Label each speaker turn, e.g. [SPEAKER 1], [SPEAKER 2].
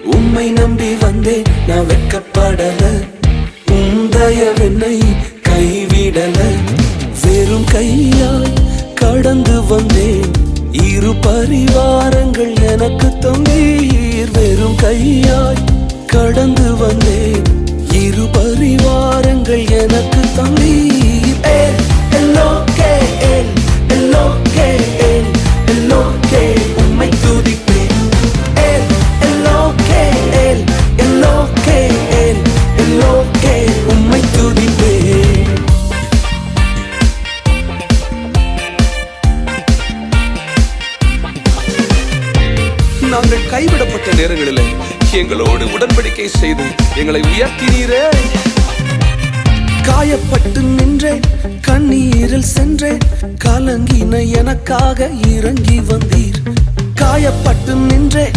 [SPEAKER 1] உம்மை நம்பி வந்தேன் நான் வெட்கப்படல உந்தயவென்னை கைவிடல வெறும் கையாய் கடந்து வந்தேன் இரு பரிவாரங்கள் எனக்கு தந்தீர் வெறும் கையாய் கடந்து வந்தேன் இரு பரிவாரங்கள் எனக்கு தந்தீர் உம்மை துதிப்பேன் உம்மை துதிப்பேன். நாங்கள் கைவிடப்பட்ட நேரங்களில் எங்களோடு உடன்படிக்கை செய்து எங்களை உயர்த்தினீரே. காயப்பட்டு நின்றேன் கண்ணீரில் சென்றேன் கலங்கின எனக்காக இறங்கி வந்தீர். காயப்பட்டு நின்றேன்